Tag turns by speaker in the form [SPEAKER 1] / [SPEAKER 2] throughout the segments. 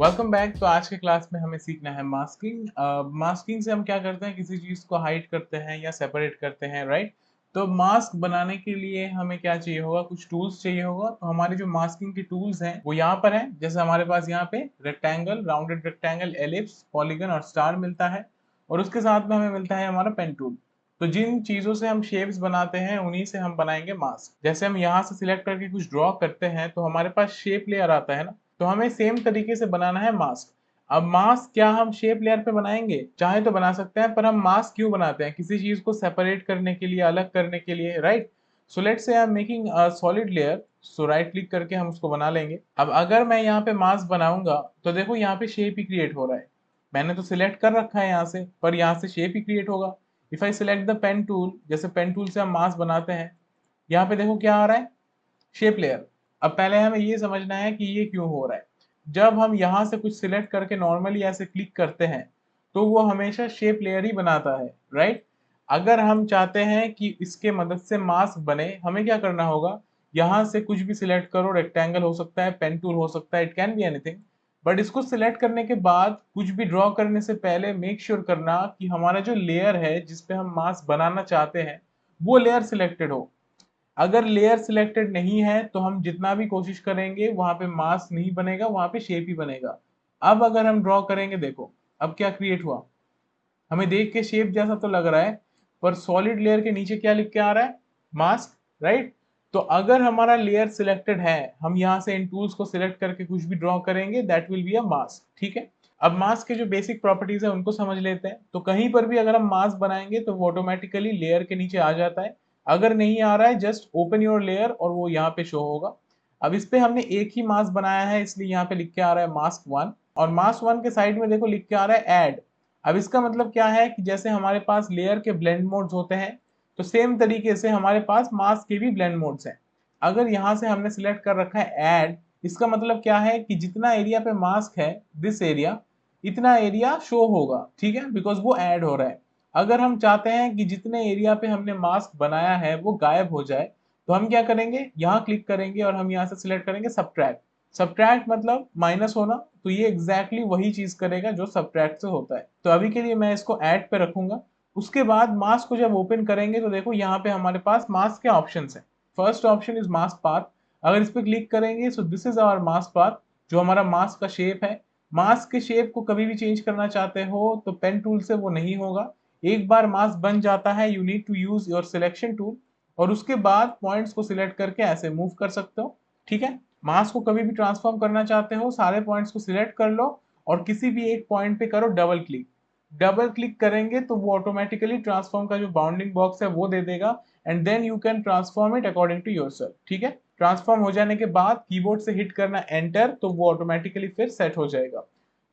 [SPEAKER 1] Welcome back. तो आज के क्लास में हमें सीखना है मास्किंग। मास्किंग से हम क्या करते हैं, किसी चीज को हाइड करते हैं या सेपरेट करते हैं, राइट। तो मास्क बनाने के लिए हमें क्या चाहिए होगा, कुछ टूल्स चाहिए होगा। तो हमारे जो मास्किंग के टूल्स हैं वो यहाँ पर हैं। जैसे हमारे पास यहाँ पे rectangle, rounded rectangle, ellipse, polygon और स्टार मिलता है। और उसके साथ में हमें मिलता है हमारा पेन टूल। तो जिन चीजों से हम शेप्स बनाते हैं उन्हीं से हम बनाएंगे मास्क। जैसे हम यहाँ से सिलेक्ट करके कुछ ड्रॉ करते हैं तो हमारे पास शेप लेयर आता है ना, तो हमें सेम तरीके से बनाना है मास्क। अब मास्क क्या हम शेप लेयर पे बनाएंगे, चाहे तो बना सकते हैं, पर हम मास्क क्यों बनाते हैं, किसी चीज को सेपरेट करने के लिए, अलग करने के लिए, right. So let's say I am making a solid layer. So right click करके हम उसको बना लेंगे। अब अगर मैं यहाँ पे मास्क बनाऊंगा तो देखो यहाँ पे शेप ही क्रिएट हो रहा है। मैंने तो सिलेक्ट कर रखा है यहाँ से, पर यहाँ से शेप ही क्रिएट होगा। If I select the pen tool, जैसे पेन टूल से हम मास्क बनाते हैं, यहाँ पे देखो क्या आ रहा है, शेप लेयर। अब पहले हमें ये समझना है कि ये क्यों हो रहा है। जब हम यहाँ से कुछ सिलेक्ट करके नॉर्मली ऐसे क्लिक करते हैं तो वो हमेशा शेप लेयर ही बनाता है, राइट। अगर हम चाहते हैं कि इसके मदद से मास्क बने, हमें क्या करना होगा, यहाँ से कुछ भी सिलेक्ट करो, रेक्टेंगल हो सकता है, पेन टूल हो सकता है, it can be anything. But इसको सिलेक्ट करने के बाद कुछ भी ड्रॉ करने से पहले मेक श्योर करना कि हमारा जो लेयर है जिसपे हम मास्क बनाना चाहते हैं वो लेयर सिलेक्टेड हो। अगर लेयर सिलेक्टेड नहीं है तो हम जितना भी कोशिश करेंगे वहां पे मास्क नहीं बनेगा, वहां पे शेप ही बनेगा। अब अगर हम ड्रॉ करेंगे, देखो अब क्या क्रिएट हुआ। हमें देख के शेप जैसा तो लग रहा है, पर सॉलिड लेयर के नीचे क्या लिख के आ रहा है, मास्क, राइट। तो अगर हमारा लेयर सिलेक्टेड है, हम यहाँ से इन टूल्स को सिलेक्ट करके कुछ भी ड्रॉ करेंगे, that will be a mask, ठीक है। अब मास्क के जो बेसिक प्रॉपर्टीज है उनको समझ लेते हैं। तो कहीं पर भी अगर हम मास्क बनाएंगे तो वो ऑटोमेटिकली लेयर के नीचे आ जाता है। अगर नहीं आ रहा है, जस्ट ओपन योर लेयर और वो यहाँ पे शो होगा। अब इस पे हमने एक ही मास्क बनाया है, इसलिए यहाँ पे लिख के आ रहा है मास्क वन। और मास्क वन के साइड में देखो लिख के आ रहा है ऐड। अब इसका मतलब क्या है कि जैसे हमारे पास लेयर के ब्लेंड मोड्स होते हैं, तो सेम तरीके से हमारे पास मास्क के भी ब्लेंड मोड्स हैं। अगर यहाँ से हमने सिलेक्ट कर रखा है ऐड, इसका मतलब क्या है कि जितना एरिया पे मास्क है, दिस एरिया, इतना एरिया शो होगा, ठीक है, बिकॉज वो ऐड हो रहा है। अगर हम चाहते हैं कि जितने एरिया पे हमने मास्क बनाया है वो गायब हो जाए, तो हम क्या करेंगे, यहाँ क्लिक करेंगे और हम यहाँ से सिलेक्ट करेंगे सब्ट्रैक्ट। सब्ट्रैक्ट मतलब माइनस होना, तो ये एग्जैक्टली exactly वही चीज करेगा जो सब्ट्रैक्ट से होता है। तो अभी के लिए मैं इसको ऐड पे रखूंगा। उसके बाद मास्क को जब ओपन करेंगे तो देखो यहाँ पे हमारे पास मास्क के ऑप्शन है। First option is mask path. अगर इस पे क्लिक करेंगे so this is our mask path, जो हमारा मास्क का शेप है। मास्क के शेप को कभी भी चेंज करना चाहते हो तो पेन टूल से वो नहीं होगा। एक बार मास्क बन जाता है, you need to use your selection tool, और उसके बाद पॉइंट्स को सिलेक्ट करके ऐसे मूव कर सकते हो, ठीक है। मास्क को कभी भी ट्रांसफॉर्म करना चाहते हो, सारे पॉइंट्स को सिलेक्ट कर लो और किसी भी एक पॉइंट पे करो डबल क्लिक। डबल क्लिक करेंगे तो वो ऑटोमेटिकली ट्रांसफॉर्म का जो बाउंडिंग बॉक्स है वो दे देगा, and then you can transform it according to yourself, ठीक है। ट्रांसफॉर्म हो जाने के बाद कीबोर्ड से हिट करना एंटर, तो वो ऑटोमेटिकली फिर सेट हो जाएगा।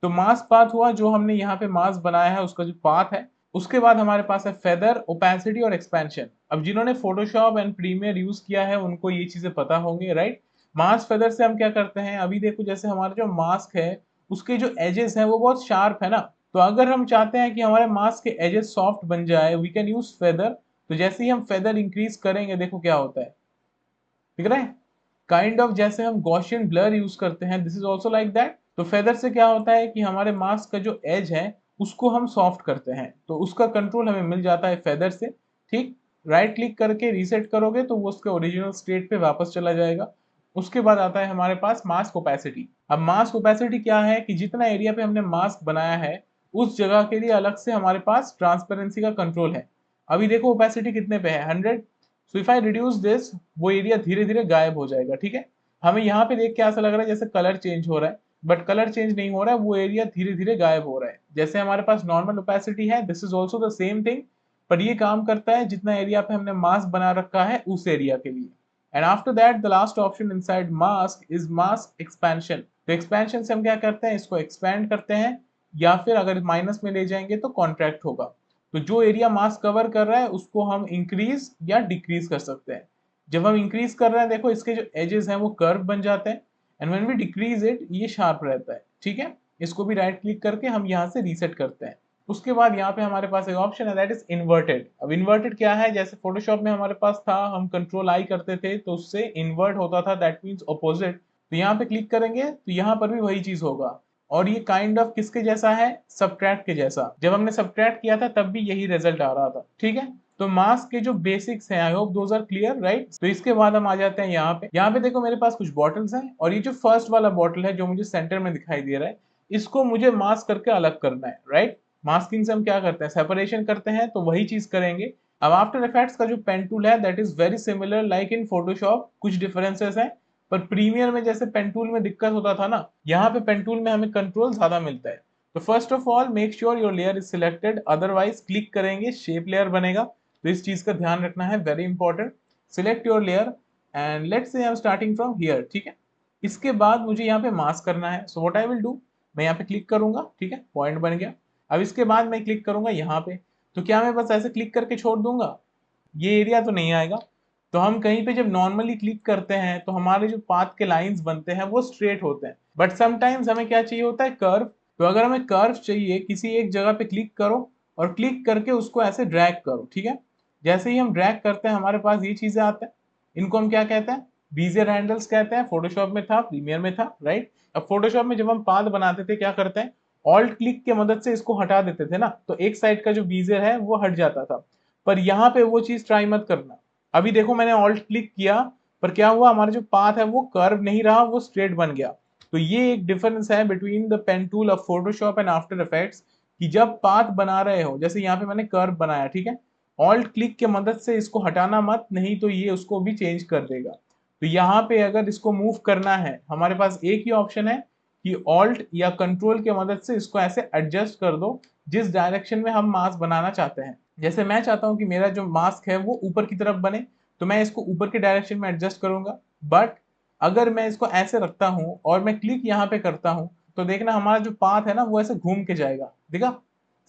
[SPEAKER 1] तो मास्क पाथ हुआ, जो हमने यहाँ पे मास्क बनाया है उसका जो पाथ है। उसके बाद हमारे पास है फेदर, ओपेसिटी और एक्सपेंशन। अब जिन्होंने फोटोशॉप एंड प्रीमियर यूज किया है उनको ये चीजें पता होंगे, राइट। मास्क फेदर से हम क्या करते हैं, अभी देखो जैसे हमारा जो मास्क है उसके जो एजेस हैं वो बहुत शार्प है ना। तो अगर हम चाहते हैं कि हमारे मास्क के एजेस सॉफ्ट बन जाए, वी कैन यूज फेदर। तो जैसे ही हम फेदर इंक्रीज करेंगे देखो क्या होता है, दिख रहा है, काइंड ऑफ जैसे हम गॉसियन ब्लर यूज करते हैं, this is also like that. तो फेदर से क्या होता है कि हमारे मास्क का जो एज है उसको हम सॉफ्ट करते हैं, तो उसका कंट्रोल हमें मिल जाता है फेदर से, ठीक। राइट क्लिक करके रीसेट करोगे तो वो उसके ओरिजिनल स्टेट पे वापस चला जाएगा। उसके बाद आता है हमारे पास मास्क ओपेसिटी। अब मास्क ओपेसिटी क्या है कि जितना एरिया पे हमने मास्क बनाया है उस जगह के लिए अलग से हमारे पास ट्रांसपेरेंसी का कंट्रोल है। अभी देखो ओपेसिटी कितने पे है, 100। So if I reduce this, वो एरिया धीरे धीरे गायब हो जाएगा, ठीक है। हमें यहाँ पे देख के ऐसा लग रहा है जैसे कलर चेंज हो रहा है, बट कलर चेंज नहीं हो रहा है, वो एरिया धीरे धीरे गायब हो रहा है। जैसे हमारे पास नॉर्मल ओपेसिटी है, this is also the same thing. पर ये काम करता है जितना एरिया पे हमने मास्क बना रखा है उस एरिया के लिए। And after that the last option inside mask is mask expansion. तो एक्सपेंशन से हम क्या करते हैं, इसको एक्सपेंड करते हैं, या फिर अगर माइनस में ले जाएंगे तो कॉन्ट्रैक्ट होगा। तो जो एरिया मास्क कवर कर रहा है उसको हम इंक्रीज या डिक्रीज कर सकते हैं। जब हम इंक्रीज कर रहे हैं देखो इसके जो एजेस हैं वो कर्व बन जाते हैं, and when we decrease it ये शार्प रहता है, ठीक है। इसको भी राइट क्लिक करके हम यहाँ से रीसेट करते हैं। उसके बाद यहाँ पे हमारे पास एक ऑप्शन है दैट इज इन्वर्टेड। अब इन्वर्टेड क्या है, जैसे फोटोशॉप में हमारे पास था, हम कंट्रोल आई करते थे तो उससे इन्वर्ट होता था, दैट मीन्स ऑपोजिट। तो यहाँ पे क्लिक करेंगे तो यहाँ पर भी वही चीज होगा। और ये काइंड ऑफ किसके जैसा है, सब्ट्रैक्ट के जैसा। जब हमने सब्ट्रैक्ट किया था तब भी यही रिजल्ट आ रहा था, ठीक है। तो मास्क के जो बेसिक्स हैं, I hope those are clear, right. तो इसके बाद हम आ जाते हैं यहाँ पे देखो मेरे पास कुछ बॉटल्स हैं, और ये जो फर्स्ट वाला बॉटल है जो मुझे सेंटर में दिखाई दे रहा है, इसको मुझे मास्क करके अलग करना है, राइट। मास्किंग से हम क्या करते हैं, सेपरेशन करते हैं, तो वही चीज करेंगे। अब आफ्टर इफेक्ट्स का जो पेन टूल है that is very similar like in Photoshop, कुछ डिफरेंसेस हैं, पर प्रीमियर में जैसे पेन टूल में दिक्कत होता था ना, यहाँ पे पेन टूल में हमें कंट्रोल ज्यादा मिलता है। तो first of all make sure your layer is selected, otherwise click करेंगे शेप लेयर बनेगा, तो इस चीज का ध्यान रखना है, very important. Select your layer and let's say I am starting from here, ठीक है। इसके बाद मुझे यहाँ पे मास्क करना है, so what I will do, मैं यहाँ पे क्लिक करूंगा, ठीक है, पॉइंट बन गया। अब इसके बाद मैं क्लिक करूंगा यहाँ पे, तो क्या मैं बस ऐसे क्लिक करके छोड़ दूंगा, ये एरिया तो नहीं आएगा। तो हम कहीं पे जब नॉर्मली क्लिक करते हैं तो हमारे जो पाथ के लाइंस बनते हैं वो स्ट्रेट होते हैं, बट समटाइम्स हमें क्या चाहिए होता है, कर्व। तो अगर हमें कर्व चाहिए, किसी एक जगह पे क्लिक करो और क्लिक करके उसको ऐसे ड्रैग करो, ठीक है। जैसे ही हम ड्रैग करते हैं हमारे पास ये चीजें आते हैं, इनको हम क्या कहते हैं, बीजियर हैंडल्स कहते हैं। फोटोशॉप में था, प्रीमियर में था, राइट। अब फोटोशॉप में जब हम पाथ बनाते थे क्या करते हैं, ऑल्ट क्लिक के मदद से इसको हटा देते थे ना, तो एक साइड का जो बीजियर है वो हट जाता था। पर यहाँ पे वो चीज ट्राई मत करना। अभी देखो मैंने ऑल्ट क्लिक किया, पर क्या हुआ, हमारा जो पाथ है वो कर्व नहीं रहा, वो स्ट्रेट बन गया। तो ये एक डिफरेंस है between the pen tool of Photoshop and After Effects, कि जब पाथ बना रहे हो, जैसे यहाँ पे मैंने कर्व बनाया, ठीक है, ऑल्ट क्लिक के मदद से इसको हटाना मत, नहीं तो ये उसको भी चेंज कर देगा। तो यहाँ पे अगर इसको मूव करना है, हमारे पास एक ही ऑप्शन है कि ऑल्ट या कंट्रोल के मदद से इसको ऐसे एडजस्ट कर दो जिस डायरेक्शन में हम मास बनाना चाहते हैं। जैसे मैं चाहता हूं कि मेरा जो मास्क है वो ऊपर की तरफ बने, तो मैं इसको ऊपर के डायरेक्शन में एडजस्ट करूंगा। बट अगर मैं इसको ऐसे रखता हूं और मैं क्लिक यहाँ पे करता हूं, तो देखना हमारा जो पाथ है ना वो ऐसे घूम के जाएगा, देखा,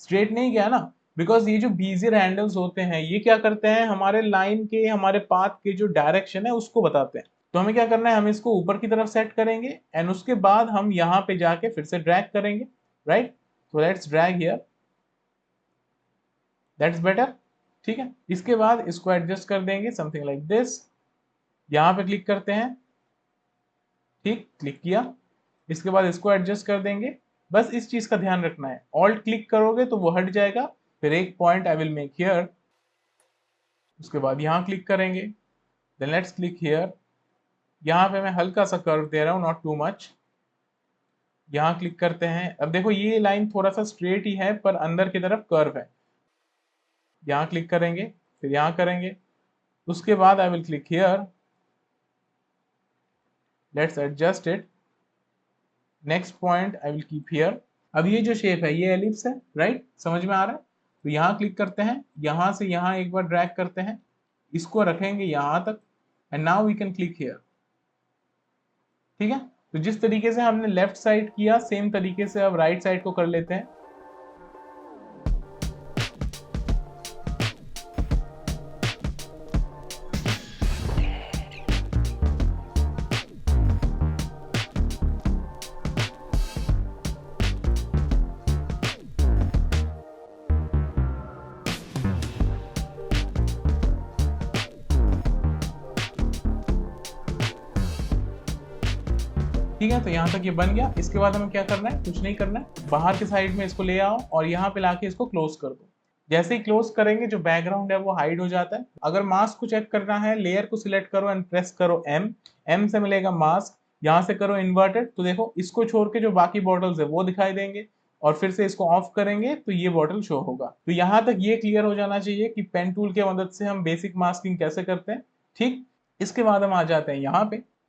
[SPEAKER 1] स्ट्रेट नहीं गया ना। बिकॉज ये जो बीजियर हैंडल्स होते हैं ये क्या करते हैं, हमारे लाइन के, हमारे पाथ के जो डायरेक्शन है उसको बताते हैं। तो हमें क्या करना है, हम इसको ऊपर की तरफ सेट करेंगे एंड उसके बाद हम यहाँ पे जाके फिर से ड्रैग करेंगे, राइट। तो let's drag here, that's better, ठीक है। इसके बाद इसको एडजस्ट कर देंगे समथिंग लाइक दिस, यहां पे क्लिक करते हैं, ठीक, क्लिक किया। इसके बाद इसको एडजस्ट कर देंगे। बस इस चीज का ध्यान रखना है, ऑल्ट क्लिक करोगे तो वो हट जाएगा, फिर एक point I will make here, उसके बाद यहां क्लिक करेंगे, देन लेट्स क्लिक हियर। यहाँ पे मैं हल्का सा कर्व दे रहा हूँ, नॉट टू मच। यहाँ क्लिक करते हैं, अब देखो ये लाइन थोड़ा सा स्ट्रेट ही है पर अंदर की तरफ कर्व है। यहाँ क्लिक करेंगे, फिर यहाँ करेंगे, उसके बाद I will click here, let's adjust it, next point I will keep here. अब ये जो शेप है ये एलिप्स है, राइट, समझ में आ रहा है। तो यहाँ क्लिक करते हैं, यहाँ से यहाँ एक बार ड्रैग करते हैं, इसको रखेंगे यहाँ तक, and now we can click here, ठीक है। तो जिस तरीके से हमने लेफ्ट साइड किया सेम तरीके से अब राइट साइड को कर लेते हैं। ठीक है, तो यहाँ तक ये बन गया। इसके बाद हमें क्या करना है, कुछ नहीं करना है, बाहर के साइड में इसको ले आओ और यहाँ पे लाके इसको क्लोज कर दो। जैसे ही क्लोज करेंगे जो बैकग्राउंड है वो हाइड हो जाता है। अगर मास्क को चेक करना है, लेयर को सिलेक्ट करो एंड प्रेस करो एम, एम से मिलेगा मास्क, यहाँ से करो इन्वर्टेड, तो देखो इसको छोड़ के जो बाकी बॉटल्स है वो दिखाई देंगे, और फिर से इसको ऑफ करेंगे तो ये बॉटल शो होगा। तो यहाँ तक ये क्लियर हो जाना चाहिए कि पेन टूल के मदद से हम बेसिक मास्किंग कैसे करते हैं, ठीक। इसके बाद हम आ जाते हैं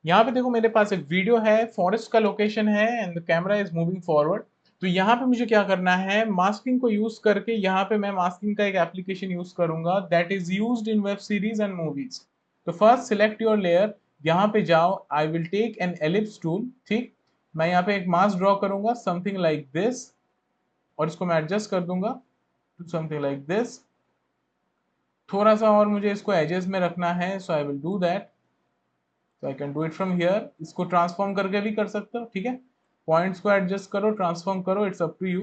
[SPEAKER 1] यहाँ पे देखो मेरे पास एक वीडियो है, फॉरेस्ट का लोकेशन है and the camera is moving forward. तो यहाँ पे मुझे क्या करना है, मास्किंग को यूज करके यहाँ पे मैं मास्किंग का एक एप्लीकेशन यूज करूंगा that is used in web series and movies. तो फर्स्ट सिलेक्ट योर लेयर, यहाँ पे जाओ, I will take an ellipse tool, ठीक। मैं यहाँ पे एक मास्क ड्रॉ करूंगा समथिंग लाइक दिस, और इसको मैं एडजस्ट कर दूंगा टू समथिंग लाइक दिस। थोड़ा सा और मुझे इसको एजेस में रखना है, सो आई विल डू दैट, तो I can do it from here. इसको ट्रांसफॉर्म करके भी कर सकते हो, ठीक है, पॉइंट्स को एडजस्ट करो, ट्रांसफॉर्म करो, it's up to you.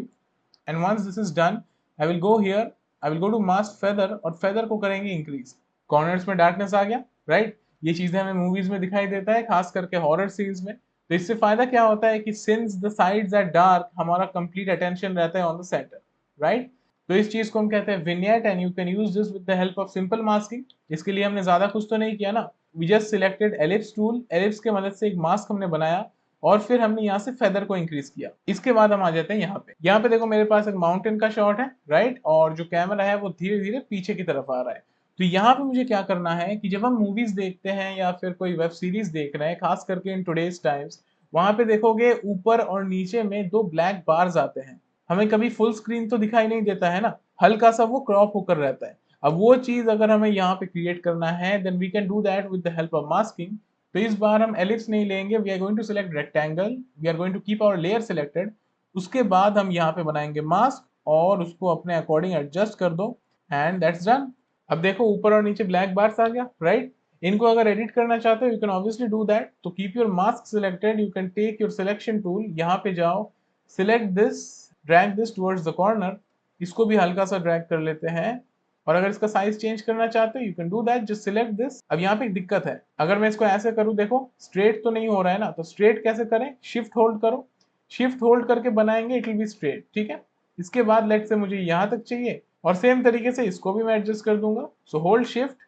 [SPEAKER 1] And once this is done, I will go here, I will go to mask feather, और फेदर को करेंगे इंक्रीज। कॉर्नर्स में डार्कनेस आ गया, राइट। ये चीजें हमें मूवीज में दिखाई देता है, खास करके हॉरर सीन्स में। तो इससे फायदा क्या होता है कि since the sides are dark, हमारा कंप्लीट अटेंशन रहता है ऑन द सेंटर, राइट। तो इस चीज को हम कहते हैं vignette, and you can use this with the help of simple masking. इसके लिए हमने ज्यादा कुछ तो नहीं किया ना, we just selected ellipse tool, ellipse के मदद से एक मास्क हमने बनाया और फिर हमने यहाँ से फेदर को इंक्रीज किया। इसके बाद हम आ जाते हैं यहाँ पे देखो मेरे पास एक माउंटेन का शॉट है, राइट, और जो कैमरा है वो धीरे धीरे पीछे की तरफ आ रहा है। तो यहाँ पे मुझे क्या करना है कि जब हम मूवीज देखते हैं या फिर कोई वेब सीरीज देख रहे हैं, खास करके इन टुडेज टाइम्स, वहां पे देखोगे ऊपर और नीचे में दो ब्लैक बार्स आते हैं। हमें कभी फुल स्क्रीन तो दिखाई नहीं देता है ना, हल्का सा वो क्रॉप होकर रहता है। अब वो चीज अगर हमें यहाँ पे क्रिएट करना है, then we can do that with the help of masking. तो इस बार हम एलिप्स नहीं लेंगे, we are going to select rectangle, we are going to keep our layer selected. उसके बाद हम यहाँ पे बनाएंगे मास्क और उसको अपने अकॉर्डिंग एडजस्ट कर दो, एंड दैट्स डन। अब देखो ऊपर और नीचे ब्लैक बार्स आ गया, राइट। इनको अगर एडिट करना चाहते हो, you can obviously do that. तो keep your mask selected, you can take your selection tool, यहाँ पे जाओ, select this, drag this towards the corner, इसको भी हल्का सा ड्रैग कर लेते हैं। और अगर इसका साइज चेंज करना चाहते हो, you can do that, just select this. अब यहाँ पे एक दिक्कत है, अगर मैं इसको ऐसे करूँ, देखो स्ट्रेट तो नहीं हो रहा है ना, तो स्ट्रेट कैसे करें, शिफ्ट होल्ड करो, शिफ्ट होल्ड करके बनाएंगे, इट विल बी स्ट्रेट, ठीक है। इसके बाद लेट से मुझे यहाँ तक चाहिए और सेम तरीके से इसको भी मैं एडजस्ट कर दूंगा। So hold shift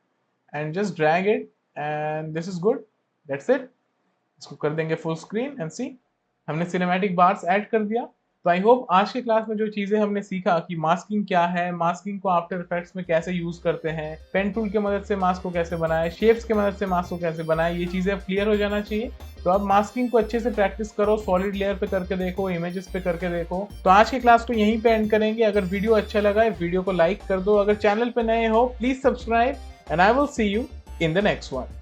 [SPEAKER 1] and just drag it, and this is good, that's it. इसको कर देंगे फुल स्क्रीन एंड सी, हमने सिनेमैटिक बार्स ऐड कर दिया। तो आई होप आज के क्लास में जो चीजें हमने सीखा कि मास्किंग क्या है, मास्किंग को आफ्टर इफेक्ट्स में कैसे यूज करते हैं, पेन टूल की मदद से मास्क को कैसे बनाए, शेप्स की मदद से मास्क को कैसे बनाए, ये चीजें अब क्लियर हो जाना चाहिए। तो अब मास्किंग को अच्छे से प्रैक्टिस करो, सॉलिड लेयर पे करके देखो, इमेजेस पे करके देखो। तो आज के क्लास को यहीं पे एंड करेंगे। अगर वीडियो अच्छा लगा है, वीडियो को लाइक कर दो, अगर चैनल पे नए हो please subscribe, and I will see you in the next one.